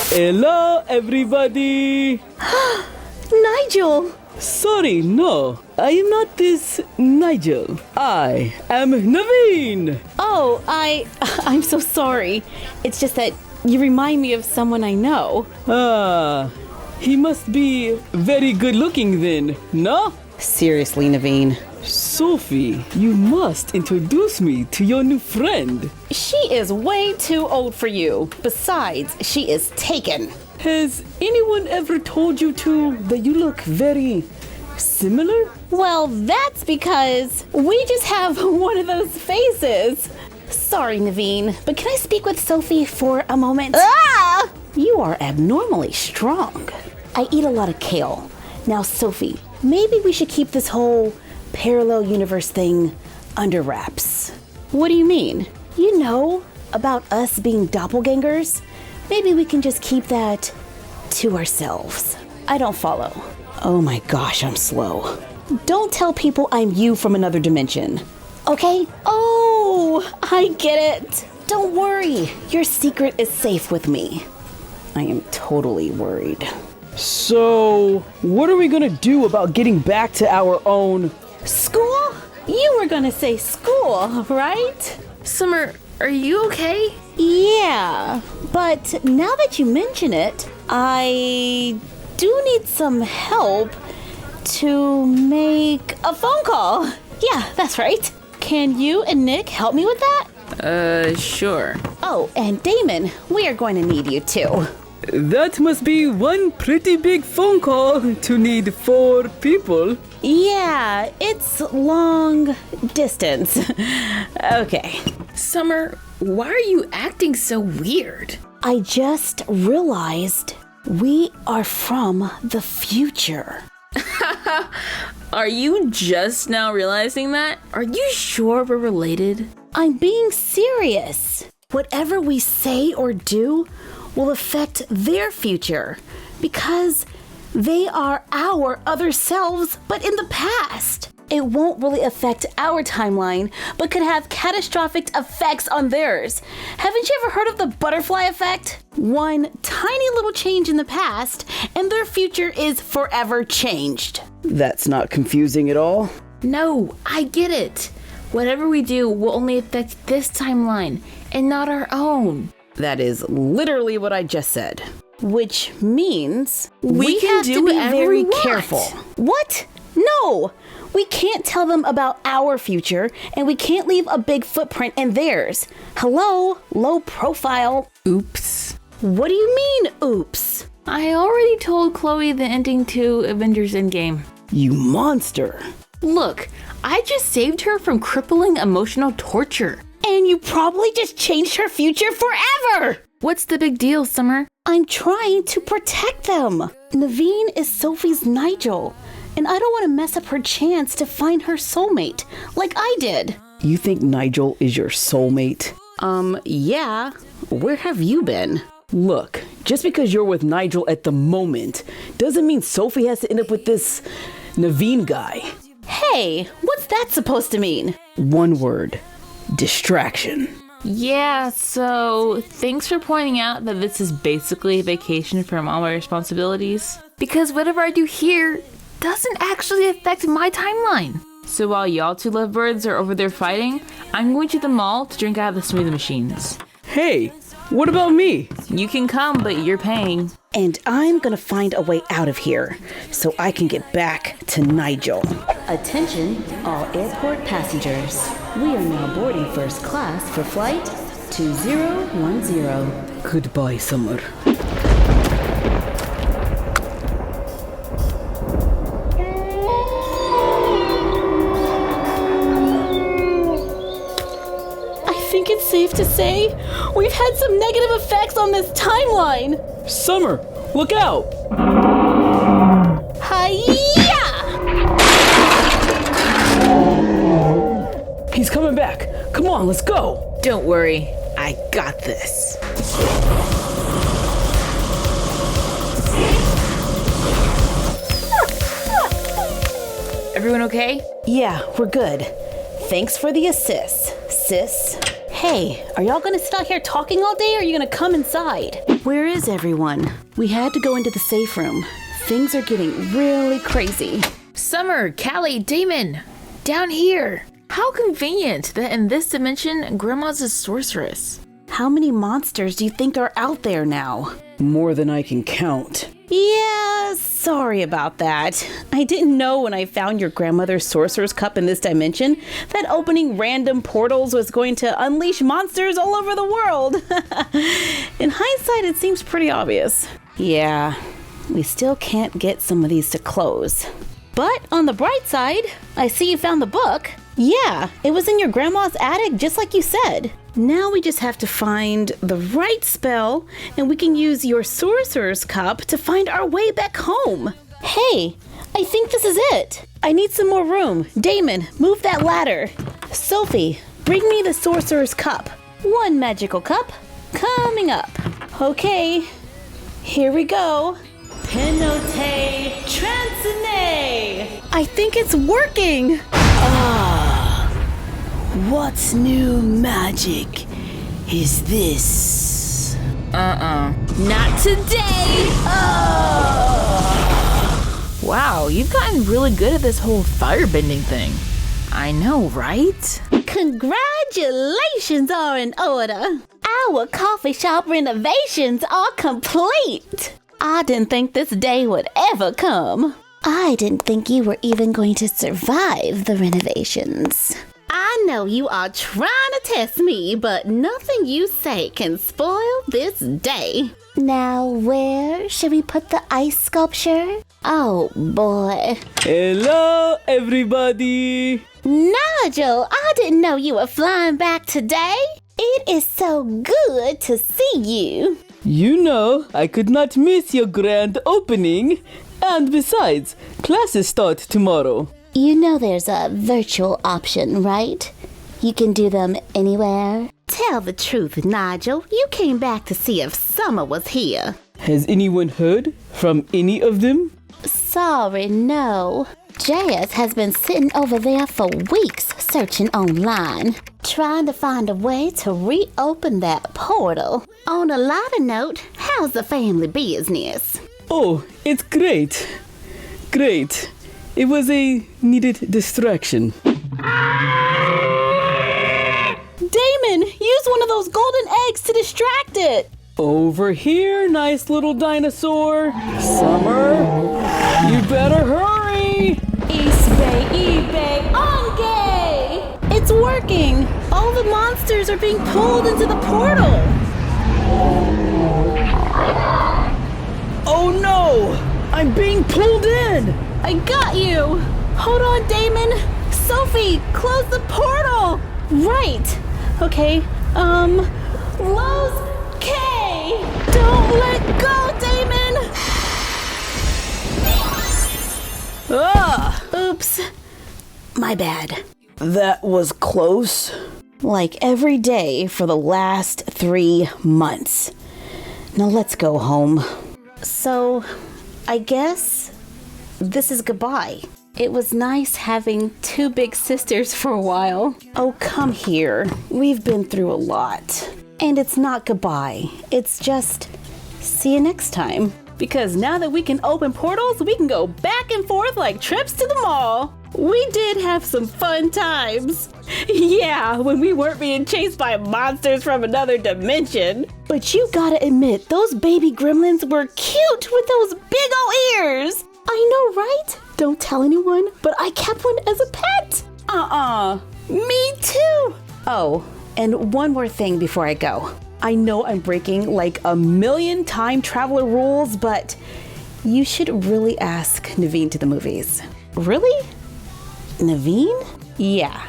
Hello, everybody. Nigel! Sorry, no. I am not this Nigel. I am Naveen. Oh, I'm so sorry. It's just that you remind me of someone I know. Ah, he must be very good looking then, no? Seriously, Naveen. Sophie, you must introduce me to your new friend. She is way too old for you. Besides, she is taken. Has anyone ever told you two that you look very similar? Well, that's because we just have one of those faces. Sorry, Naveen, but can I speak with Sophie for a moment? Ah! You are abnormally strong. I eat a lot of kale. Now, Sophie, maybe we should keep this whole parallel universe thing under wraps. What do you mean? You know, about us being doppelgangers? Maybe we can just keep that to ourselves. I don't follow. Oh my gosh, I'm slow. Don't tell people I'm you from another dimension, okay? Oh, I get it. Don't worry, your secret is safe with me. I am totally worried. So, what are we gonna do about getting back to our own School? You were gonna say school, right? Summer, are you okay? Yeah, but now that you mention it, I do need some help to make a phone call. Yeah, that's right. Can you and Nick help me with that? Sure. Oh, and Damon, we are going to need you too. That must be one pretty big phone call to need 4 people. Yeah, it's long distance. Okay. Summer, why are you acting so weird? I just realized we are from the future. Are you just now realizing that? Are you sure we're related? I'm being serious. Whatever we say or do will affect their future because they are our other selves, but in the past. It won't really affect our timeline, but could have catastrophic effects on theirs. Haven't you ever heard of the butterfly effect? One tiny little change in the past, and their future is forever changed. That's not confusing at all. No, I get it. Whatever we do will only affect this timeline and not our own. That is literally what I just said. Which means We can have do to be whatever very we want. careful. What? No! We can't tell them about our future, and we can't leave a big footprint in theirs. Hello? Low profile. Oops. What do you mean, oops? I already told Chloe the ending to Avengers Endgame. You monster. Look, I just saved her from crippling emotional torture. And you probably just changed her future forever! What's the big deal, Summer? I'm trying to protect them. Naveen is Sophie's Nigel, and I don't want to mess up her chance to find her soulmate, like I did. You think Nigel is your soulmate? Yeah. Where have you been? Look, just because you're with Nigel at the moment doesn't mean Sophie has to end up with this Naveen guy. Hey, what's that supposed to mean? One word. Distraction. Yeah, so thanks for pointing out that this is basically a vacation from all my responsibilities. Because whatever I do here doesn't actually affect my timeline. So while y'all two lovebirds are over there fighting, I'm going to the mall to drink out of the smoothie machines. Hey, what about me? You can come, but you're paying. And I'm gonna find a way out of here so I can get back to Nigel. Attention, all airport passengers. We are now boarding first class for flight 2010. Goodbye, Summer. I think it's safe to say we've had some negative effects on this timeline. Summer, look out! Hi-ya! He's coming back. Come on, let's go. Don't worry, I got this. Everyone okay? Yeah, we're good. Thanks for the assist, sis. Hey, are y'all gonna sit out here talking all day or are you gonna come inside? Where is everyone? We had to go into the safe room. Things are getting really crazy. Sommer, Cali, Damon, down here. How convenient that in this dimension, Grandma's a sorceress. How many monsters do you think are out there now? More than I can count. Yeah, sorry about that. I didn't know when I found your grandmother's sorcerer's cup in this dimension that opening random portals was going to unleash monsters all over the world. In hindsight, it seems pretty obvious. Yeah, we still can't get some of these to close. But on the bright side, I see you found the book. Yeah, it was in your grandma's attic just like you said. Now we just have to find the right spell, and we can use your sorcerer's cup to find our way back home. Hey, I think this is it. I need some more room. Damon, move that ladder. Sophie, bring me the sorcerer's cup. One magical cup coming up. Okay, here we go. Penote Transine. I think it's working. What new magic is this? Not today! Wow, you've gotten really good at this whole firebending thing. I know, right? Congratulations are in order. Our coffee shop renovations are complete. I didn't think this day would ever come. I didn't think you were even going to survive the renovations. I know you are trying to test me, but nothing you say can spoil this day. Now, where should we put the ice sculpture? Oh, boy. Hello, everybody. Nigel, I didn't know you were flying back today. It is so good to see you. You know, I could not miss your grand opening. And besides, classes start tomorrow. You know there's a virtual option, right? You can do them anywhere. Tell the truth, Nigel. You came back to see if Summer was here. Has anyone heard from any of them? Sorry, no. JS has been sitting over there for weeks searching online, trying to find a way to reopen that portal. On a lighter note, how's the family business? Oh, it's great. Great. It was a needed distraction. Damon, use one of those golden eggs to distract it. Over here, nice little dinosaur. Summer, you better hurry. East Bay, eBay, Ongay! It's working! All the monsters are being pulled into the portal! Oh no! I'm being pulled in! I got you! Hold on, Damon! Sophie, close the portal! Right! Okay, Lowe's K! Don't let go, Damon! Ah! Oops. My bad. That was close. Like every day for the last 3 months. Now let's go home. So, I guess this is goodbye. It was nice having 2 big sisters for a while. Oh, come here. We've been through a lot. And it's not goodbye. It's just see you next time. Because now that we can open portals, we can go back and forth like trips to the mall. We did have some fun times. Yeah, when we weren't being chased by monsters from another dimension. But you gotta admit, those baby gremlins were cute with those big ol' ears. I know, right? Don't tell anyone, but I kept one as a pet. Me too. Oh, and one more thing before I go. I know I'm breaking like a million time traveler rules, but you should really ask Naveen to the movies. Really? Naveen? Yeah.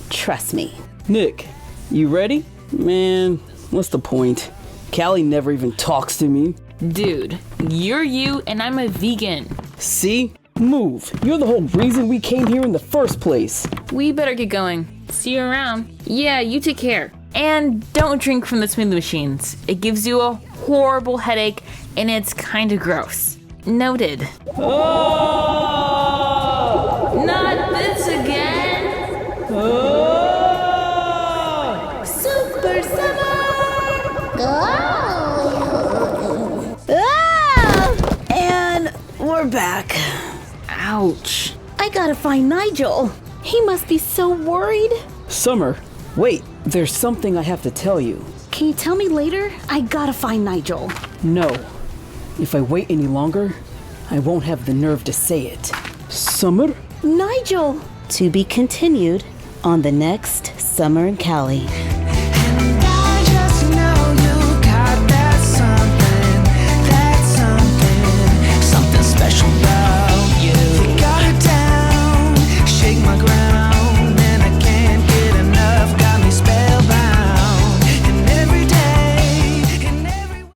Trust me. Nick, you ready? Man, what's the point? Callie never even talks to me. Dude, you're you and I'm a vegan. See? Move. You're the whole reason we came here in the first place. We better get going. See you around. Yeah, you take care. And don't drink from the smoothie machines. It gives you a horrible headache and it's kind of gross. Noted. Oh! Not this again! Oh! Super And we're back. Ouch. I gotta find Nigel. He must be so worried. Summer, wait, there's something I have to tell you. Can you tell me later? I gotta find Nigel. No. If I wait any longer, I won't have the nerve to say it. Summer? Nigel! To be continued on the next Sommer Cali.